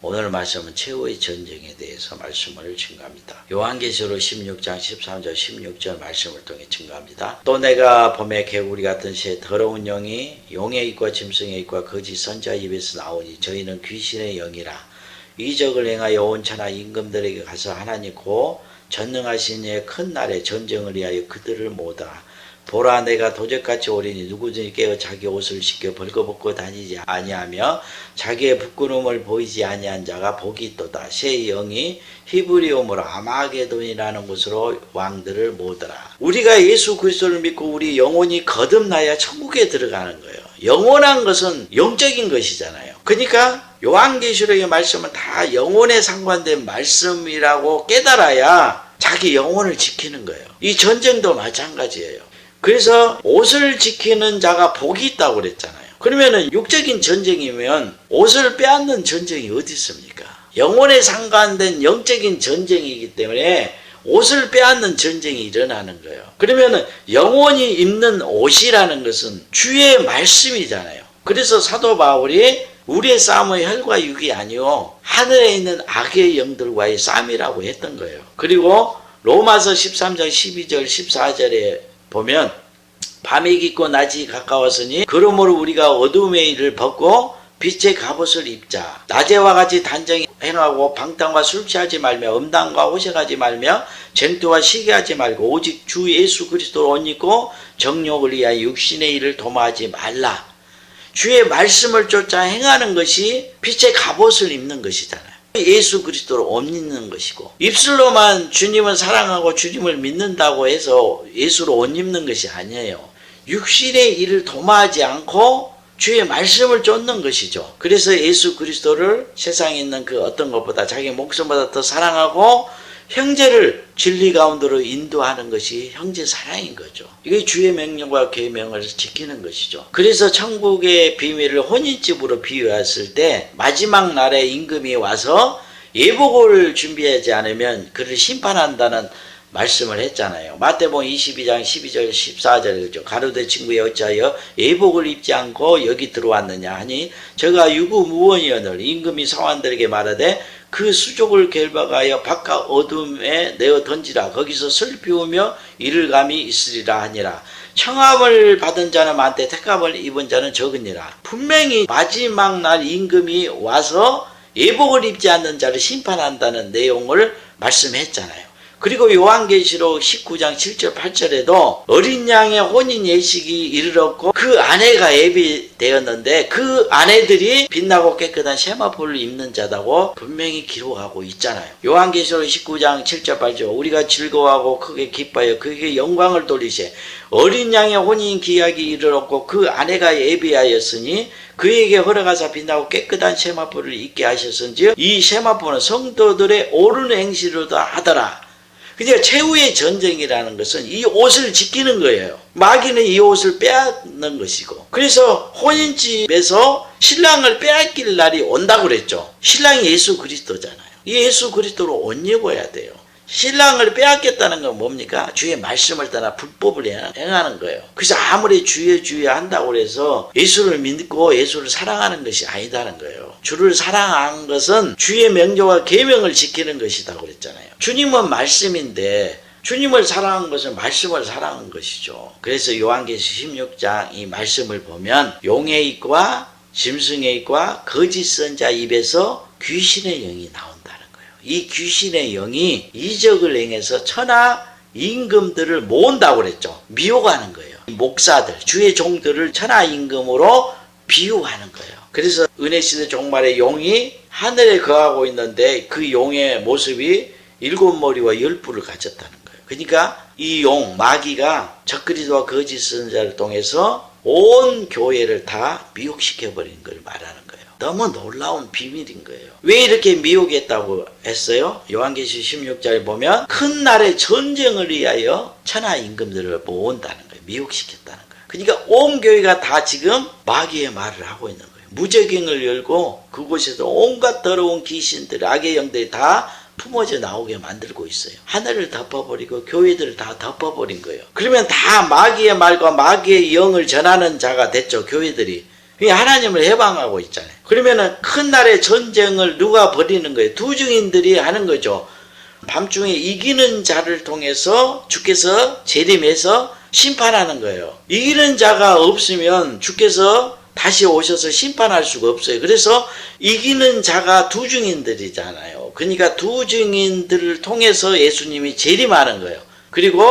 오늘 말씀은 최후의 전쟁에 대해서 말씀을 증거합니다. 요한계시록 16장 13절 16절 말씀을 통해 증거합니다. 또 내가 봄에 개구리 같은 새 더러운 영이 용의 입과 짐승의 입과 거짓 선자 입에서 나오니 저희는 귀신의 영이라 이적을 행하여 온 천하 임금들에게 가서 하나님 고 전능하신 이의 큰 날에 전쟁을 위하여 그들을 모으라. 보라 내가 도적같이 오리니 누구든지 깨어 자기 옷을 씻겨 벌거벗고 다니지 아니하며 자기의 부끄러움을 보이지 아니한 자가 복이 있도다. 새 영이 히브리어로 아마게돈이라는 곳으로 왕들을 모으더라. 우리가 예수 그리스도를 믿고 우리 영혼이 거듭나야 천국에 들어가는 거예요. 영원한 것은 영적인 것이잖아요. 그러니까 요한계시록의 말씀은 다 영혼에 상관된 말씀이라고 깨달아야 자기 영혼을 지키는 거예요. 이 전쟁도 마찬가지예요. 그래서 옷을 지키는 자가 복이 있다고 그랬잖아요. 그러면은 육적인 전쟁이면 옷을 빼앗는 전쟁이 어디 있습니까? 영혼에 상관된 영적인 전쟁이기 때문에 옷을 빼앗는 전쟁이 일어나는 거예요. 그러면은 영혼이 입는 옷이라는 것은 주의 말씀이잖아요. 그래서 사도 바울이 우리의 싸움은 혈과 육이 아니요 하늘에 있는 악의 영들과의 싸움이라고 했던 거예요. 그리고 로마서 13장 12절 14절에 보면 밤이 깊고 낮이 가까웠으니 그러므로 우리가 어둠의 일을 벗고 빛의 갑옷을 입자. 낮에와 같이 단정히 행하고 방탕과 술 취하지 말며 음란과 호색하지 말며 쟁투와 시기하지 말고 오직 주 예수 그리스도를 옷 입고 정욕을 위하여 육신의 일을 도모하지 말라. 주의 말씀을 쫓아 행하는 것이 빛의 갑옷을 입는 것이잖아요. 예수 그리스도를 옷 입는 것이고 입술로만 주님을 사랑하고 주님을 믿는다고 해서 예수를 옷 입는 것이 아니에요. 육신의 일을 도모하지 않고 주의 말씀을 쫓는 것이죠. 그래서 예수 그리스도를 세상에 있는 그 어떤 것보다 자기 목숨보다 더 사랑하고 형제를 진리 가운데로 인도하는 것이 형제 사랑인 거죠. 이게 주의 명령과 계명을 지키는 것이죠. 그래서 천국의 비밀을 혼인집으로 비유했을 때 마지막 날에 임금이 와서 예복을 준비하지 않으면 그를 심판한다는 말씀을 했잖아요. 마태복음 22장 12절 14절이죠. 가룟의 친구여 어찌하여 예복을 입지 않고 여기 들어왔느냐 하니 저가 유구무원이언을 임금이 사환들에게 말하되 그 수족을 결박하여 바깥 어둠에 내어 던지라. 거기서 슬피우며 이를 감이 있으리라 하니라. 청함을 받은 자는 많되 택함을 입은 자는 적으니라. 분명히 마지막 날 임금이 와서 예복을 입지 않는 자를 심판한다는 내용을 말씀했잖아요. 그리고 요한계시록 19장 7절 8절에도 어린 양의 혼인 예식이 이르렀고 그 아내가 예비되었는데 그 아내들이 빛나고 깨끗한 세마포를 입는 자다고 분명히 기록하고 있잖아요. 요한계시록 19장 7절 8절 우리가 즐거워하고 크게 기뻐하여 그에게 영광을 돌리세. 어린 양의 혼인 기약이 이르렀고 그 아내가 예비하였으니 그에게 허락하사 빛나고 깨끗한 세마포를 입게 하셨은지 이 세마포는 성도들의 옳은 행실로다 하더라. 그러니까 최후의 전쟁이라는 것은 이 옷을 지키는 거예요. 마귀는 이 옷을 빼앗는 것이고 그래서 혼인집에서 신랑을 빼앗길 날이 온다고 그랬죠. 신랑이 예수 그리스도잖아요. 이 예수 그리스도로 옷 입어야 돼요. 신랑을 빼앗겠다는 건 뭡니까? 주의 말씀을 따라 불법을 행하는 거예요. 그래서 아무리 주여 한다고 해서 예수를 믿고 예수를 사랑하는 것이 아니다는 거예요. 주를 사랑하는 것은 주의 명령과 계명을 지키는 것이다 그랬잖아요. 주님은 말씀인데 주님을 사랑한 것은 말씀을 사랑한 것이죠. 그래서 요한계시록 16장 이 말씀을 보면 용의 입과 짐승의 입과 거짓 선자 입에서 귀신의 영이 나온다는 거예요. 이 귀신의 영이 이적을 행해서 천하 임금들을 모은다고 그랬죠. 미혹하는 거예요. 목사들, 주의 종들을 천하 임금으로 비유하는 거예요. 그래서 은혜시대 종말의 용이 하늘에 거하고 있는데 그 용의 모습이 7머리와 10뿔을 가졌다는 거예요. 그러니까 이 용, 마귀가 적그리스도와 거짓 선자를 통해서 온 교회를 다 미혹시켜버린 걸 말하는 거예요. 너무 놀라운 비밀인 거예요. 왜 이렇게 미혹했다고 했어요? 요한계시록 16장에 보면 큰 날의 전쟁을 위하여 천하 임금들을 모은다는 거예요. 미혹시켰다는 거예요. 그러니까 온 교회가 다 지금 마귀의 말을 하고 있는 거예요. 무적행을 열고 그곳에서 온갖 더러운 귀신들, 악의 영들이 다 품어져 나오게 만들고 있어요. 하늘을 덮어버리고 교회들을 다 덮어버린 거예요. 그러면 다 마귀의 말과 마귀의 영을 전하는 자가 됐죠. 교회들이. 이게 하나님을 해방하고 있잖아요. 그러면은 큰 날의 전쟁을 누가 벌이는 거예요? 두 증인들이 하는 거죠. 밤중에 이기는 자를 통해서 주께서 재림해서 심판하는 거예요. 이기는 자가 없으면 주께서 다시 오셔서 심판할 수가 없어요. 그래서 이기는 자가 두 증인들이잖아요. 그러니까 두 증인들을 통해서 예수님이 재림하는 거예요. 그리고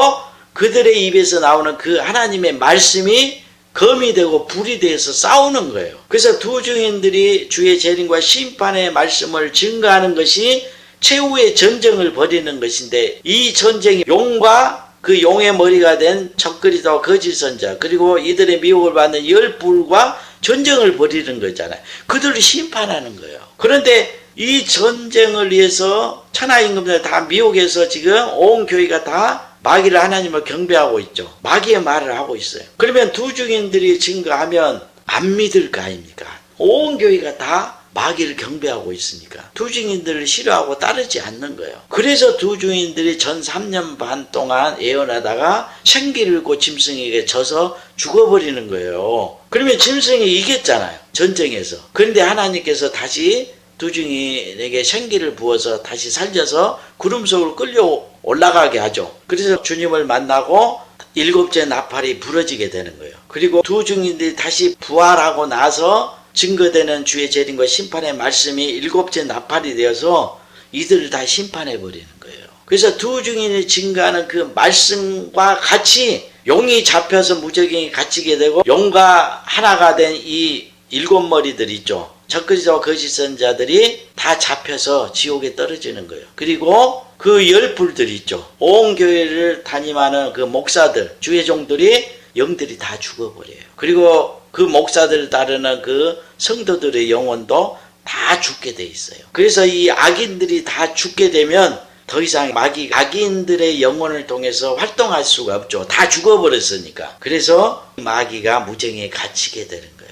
그들의 입에서 나오는 그 하나님의 말씀이 검이 되고 불이 되어서 싸우는 거예요. 그래서 두 증인들이 주의 재림과 심판의 말씀을 증거하는 것이 최후의 전쟁을 벌이는 것인데, 이 전쟁이 용과 그 용의 머리가 된 적그리스도와 거짓 선자, 그리고 이들의 미혹을 받는 열불과 전쟁을 벌이는 거잖아요. 그들을 심판하는 거예요. 그런데 이 전쟁을 위해서 천하임금들 다 미혹해서 지금 온 교회가 다 마귀를 하나님을 경배하고 있죠. 마귀의 말을 하고 있어요. 그러면 두 증인들이 증거하면 안 믿을 거 아닙니까? 온 교회가 다 마귀를 경배하고 있으니까 두 증인들을 싫어하고 따르지 않는 거예요. 그래서 두 증인들이 전 3년 반 동안 예언하다가 생기를 잃고 짐승에게 져서 죽어버리는 거예요. 그러면 짐승이 이겼잖아요, 전쟁에서. 그런데 하나님께서 다시 두 증인에게 생기를 부어서 다시 살려서 구름 속으로 끌려 올라가게 하죠. 그래서 주님을 만나고 일곱째 나팔이 부러지게 되는 거예요. 그리고 두 증인들이 다시 부활하고 나서 증거되는 주의 재림과 심판의 말씀이 일곱째 나팔이 되어서 이들을 다 심판해 버리는 거예요. 그래서 두 증인이 증거하는 그 말씀과 같이 용이 잡혀서 무적행이 갇히게 되고, 용과 하나가 된 이 일곱 머리들 있죠. 적그리스도와 거짓 선자들이 다 잡혀서 지옥에 떨어지는 거예요. 그리고 그 열불들이 있죠. 온 교회를 담임하는 그 목사들, 주의 종들이 영들이 다 죽어버려요. 그리고 그 목사들을 따르는 그 성도들의 영혼도 다 죽게 돼 있어요. 그래서 이 악인들이 다 죽게 되면 더 이상 악인들의 영혼을 통해서 활동할 수가 없죠. 다 죽어버렸으니까. 그래서 마귀가 무정에 갇히게 되는 거예요.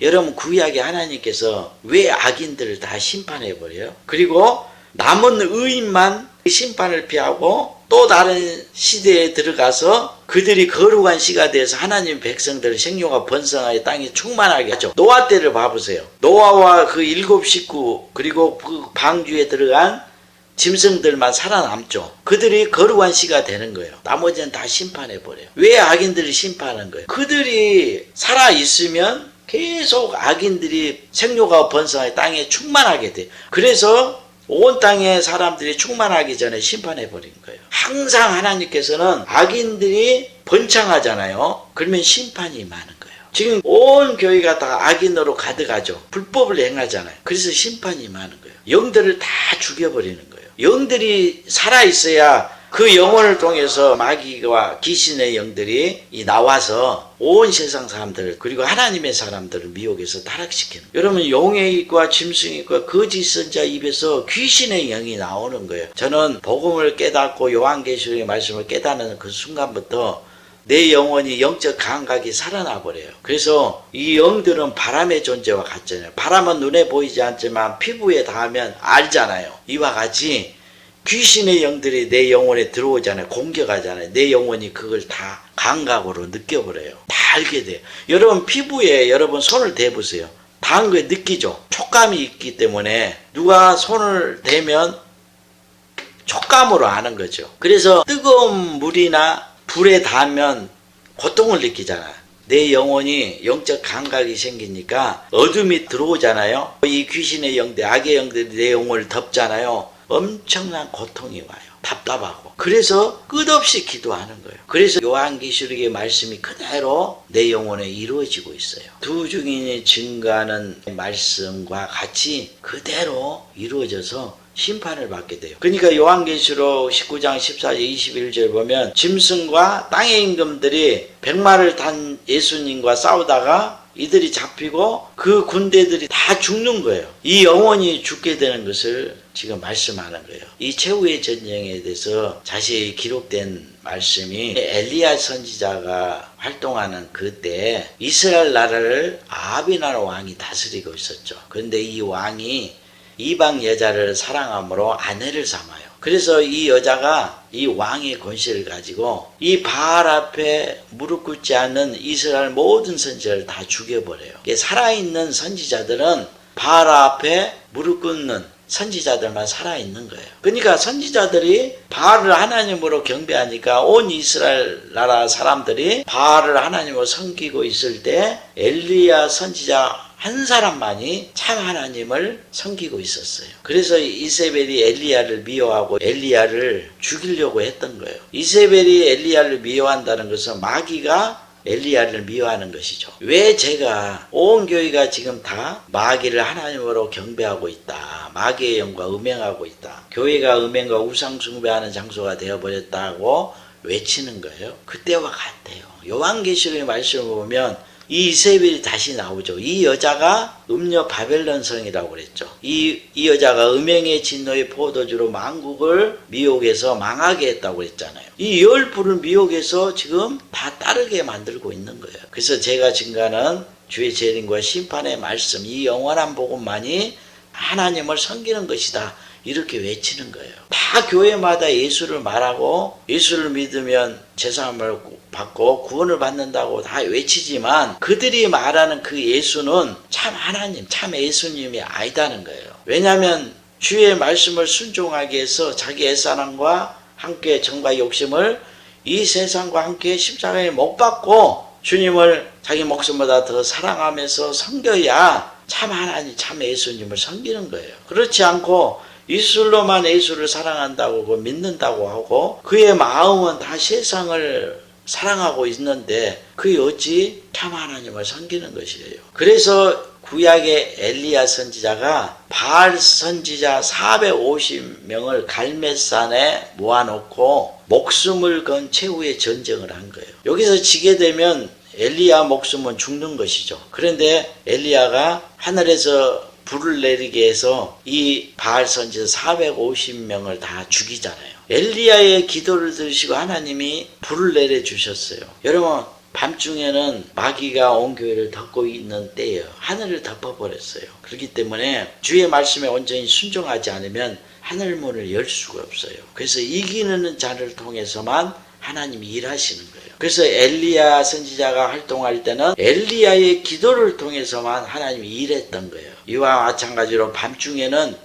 여러분, 구약의 하나님께서 왜 악인들을 다 심판해버려요? 그리고 남은 의인만 심판을 피하고 또 다른 시대에 들어가서 그들이 거룩한 시가 돼서 하나님 백성들 생육과 번성하여 땅이 충만하게 하죠. 노아 때를 봐보세요. 노아와 그 7 식구, 그리고 그 방주에 들어간 짐승들만 살아남죠. 그들이 거룩한 시가 되는 거예요. 나머지는 다 심판해버려요. 왜 악인들을 심판하는 거예요? 그들이 살아있으면 계속 악인들이 생육하고 번성하여 땅에 충만하게 돼요. 그래서 온 땅의 사람들이 충만하기 전에 심판해버린 거예요. 항상 하나님께서는 악인들이 번창하잖아요. 그러면 심판이 많은 거예요. 지금 온 교회가 다 악인으로 가득하죠. 불법을 행하잖아요. 그래서 심판이 많은 거예요. 영들을 다 죽여버리는 거예요. 영들이 살아있어야 그 영혼을 통해서 마귀와 귀신의 영들이 나와서 온 세상 사람들, 그리고 하나님의 사람들을 미혹해서 타락시키는 거예요. 여러분, 용의 입과 짐승의 입과 거짓 선자 입에서 귀신의 영이 나오는 거예요. 저는 복음을 깨닫고 요한계시록의 말씀을 깨닫는 그 순간부터 내 영혼이 영적 감각이 살아나 버려요. 그래서 이 영들은 바람의 존재와 같잖아요. 바람은 눈에 보이지 않지만 피부에 닿으면 알잖아요. 이와 같이 귀신의 영들이 내 영혼에 들어오잖아요. 공격하잖아요. 내 영혼이 그걸 다 감각으로 느껴버려요. 다 알게 돼요. 여러분, 피부에 여러분 손을 대보세요. 닿은 거 느끼죠? 촉감이 있기 때문에 누가 손을 대면 촉감으로 아는 거죠. 그래서 뜨거운 물이나 불에 닿으면 고통을 느끼잖아요. 내 영혼이 영적 감각이 생기니까 어둠이 들어오잖아요. 이 귀신의 영들, 악의 영들이 내 영혼을 덮잖아요. 엄청난 고통이 와요. 답답하고. 그래서 끝없이 기도하는 거예요. 그래서 요한계시록의 말씀이 그대로 내 영혼에 이루어지고 있어요. 두 증인이 증거하는 말씀과 같이 그대로 이루어져서 심판을 받게 돼요. 그러니까 요한계시록 19장 14절 21절 보면 짐승과 땅의 임금들이 백마를 탄 예수님과 싸우다가 이들이 잡히고 그 군대들이 다 죽는 거예요. 이 영혼이 죽게 되는 것을 지금 말씀하는 거예요. 이 최후의 전쟁에 대해서 자세히 기록된 말씀이 엘리야 선지자가 활동하는 그때 이스라엘 나라를 아합이라는 왕이 다스리고 있었죠. 그런데 이 왕이 이방 여자를 사랑함으로 아내를 삼아요. 그래서 이 여자가 이 왕의 권세를 가지고 이 바알 앞에 무릎 꿇지 않는 이스라엘 모든 선지자를 다 죽여버려요. 살아있는 선지자들은 바알 앞에 무릎 꿇는 선지자들만 살아있는 거예요. 그러니까 선지자들이 바알을 하나님으로 경배하니까 온 이스라엘 나라 사람들이 바알을 하나님으로 섬기고 있을 때 엘리야 선지자 한 사람만이 참 하나님을 섬기고 있었어요. 그래서 이세벨이 엘리야를 미워하고 엘리야를 죽이려고 했던 거예요. 이세벨이 엘리야를 미워한다는 것은 마귀가 엘리야를 미워하는 것이죠. 왜 제가 온 교회가 지금 다 마귀를 하나님으로 경배하고 있다. 마귀의 영과 음행하고 있다. 교회가 음행과 우상 숭배하는 장소가 되어버렸다고 외치는 거예요. 그때와 같아요. 요한계시록의 말씀을 보면 이 이세벨이 다시 나오죠. 이 여자가 음녀 바벨론 성이라고 그랬죠. 이 여자가 음행의 진노의 포도주로 만국을 미혹해서 망하게 했다고 그랬잖아요. 이 열불을 미혹해서 지금 다 따르게 만들고 있는 거예요. 그래서 제가 증거하는 주의 재림과 심판의 말씀, 이 영원한 복음만이 하나님을 섬기는 것이다. 이렇게 외치는 거예요. 다 교회마다 예수를 말하고 예수를 믿으면 제사함을 받고 구원을 받는다고 다 외치지만 그들이 말하는 그 예수는 참 하나님, 참 예수님이 아니다는 거예요. 왜냐하면 주의 말씀을 순종하기 위해서 자기 옛사람과 함께 정과 욕심을 이 세상과 함께 십자가에 못 박고 주님을 자기 목숨보다 더 사랑하면서 섬겨야 참 하나님, 참 예수님을 섬기는 거예요. 그렇지 않고 이술로만 예수를 사랑한다고 믿는다고 하고 그의 마음은 다 세상을 사랑하고 있는데 그게 어찌 참 하나님을 섬기는 것이에요. 그래서 구약의 엘리야 선지자가 바알 선지자 450명을 갈멜산에 모아놓고 목숨을 건 최후의 전쟁을 한 거예요. 여기서 지게 되면 엘리야 목숨은 죽는 것이죠. 그런데 엘리야가 하늘에서 불을 내리게 해서 이 바알 선지자 450명을 다 죽이잖아요. 엘리야의 기도를 들으시고 하나님이 불을 내려주셨어요. 여러분 밤중에는 마귀가 온 교회를 덮고 있는 때예요. 하늘을 덮어버렸어요. 그렇기 때문에 주의 말씀에 온전히 순종하지 않으면 하늘문을 열 수가 없어요. 그래서 이기는 자를 통해서만 하나님이 일하시는 거예요. 그래서 엘리야 선지자가 활동할 때는 엘리야의 기도를 통해서만 하나님이 일했던 거예요. 이와 마찬가지로 밤중에는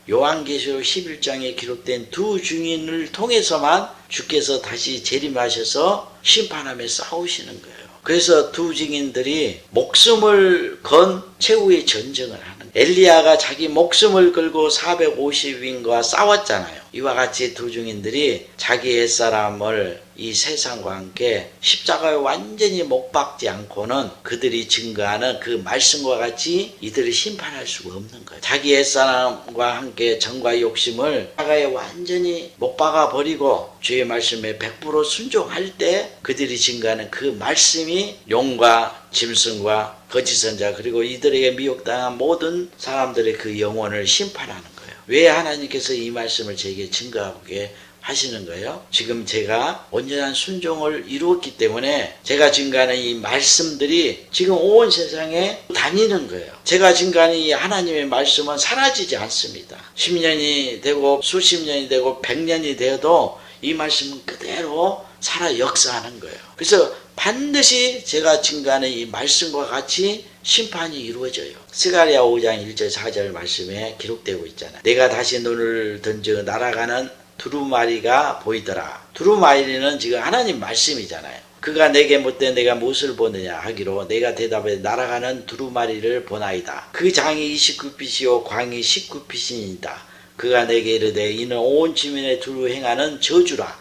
요한계시록 11장에 기록된 두 증인을 통해서만 주께서 다시 재림하셔서 심판하며 싸우시는 거예요. 그래서 두 증인들이 목숨을 건 최후의 전쟁을 하는 거예요. 엘리야가 자기 목숨을 걸고 450인과 싸웠잖아요. 이와 같이 두 증인들이 자기 옛사람을 이 세상과 함께 십자가에 완전히 못 박지 않고는 그들이 증거하는 그 말씀과 같이 이들을 심판할 수가 없는 거예요. 자기 옛사람과 함께 정과 욕심을 십자가에 완전히 못 박아버리고 주의 말씀에 100% 순종할 때 그들이 증거하는 그 말씀이 용과 짐승과 거짓 선자 그리고 이들에게 미혹당한 모든 사람들의 그 영혼을 심판하는 거예요. 왜 하나님께서 이 말씀을 제게 증거하게 하시는 거예요? 지금 제가 온전한 순종을 이루었기 때문에 제가 증거하는 이 말씀들이 지금 온 세상에 다니는 거예요. 제가 증거하는 이 하나님의 말씀은 사라지지 않습니다. 10년이 되고 수십 년이 되고 100년이 되어도 이 말씀은 그대로 살아 역사하는 거예요. 그래서 반드시 제가 증거하는 이 말씀과 같이 심판이 이루어져요. 스가랴 5장 1절 4절 말씀에 기록되고 있잖아요. 내가 다시 눈을 던져 날아가는 두루마리가 보이더라. 두루마리는 지금 하나님 말씀이잖아요. 그가 내게 묻되 내가 무엇을 보느냐 하기로 내가 대답해 날아가는 두루마리를 보나이다. 그 장이 29빛이요 광이 19빛이니이다. 그가 내게 이르되 이는 온 지면에 두루 행하는 저주라.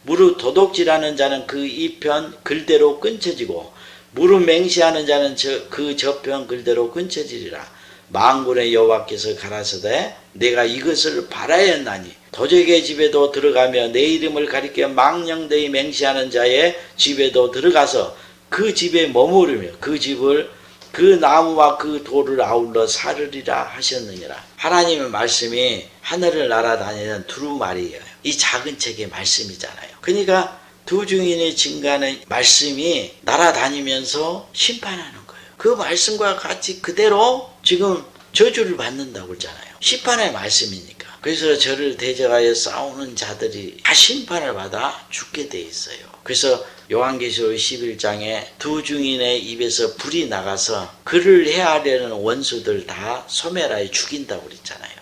무릇 도둑질하는 자는 그 이편 글대로 끊쳐지고 무릇 맹세하는 자는 그 저편 글대로 끊쳐지리라. 만군의 여호와께서 가라사대 내가 이것을 바라였나니 도적의 집에도 들어가며 내 이름을 가리켜 망령되이 맹세하는 자의 집에도 들어가서 그 집에 머무르며 그 집을 그 나무와 그 돌을 아울러 사르리라 하셨느니라. 하나님의 말씀이 하늘을 날아다니는 두루마리예요. 이 작은 책의 말씀이잖아요. 그러니까 두 증인이 증거하는 말씀이 날아다니면서 심판하는 거예요. 그 말씀과 같이 그대로 지금 저주를 받는다고 그러잖아요. 심판의 말씀이니까. 그래서 저를 대적하여 싸우는 자들이 다 심판을 받아 죽게 돼 있어요. 그래서 요한계시록 11장에 두 증인의 입에서 불이 나가서 그를 해하려는 원수들 다 소멸하여 죽인다고 그랬잖아요.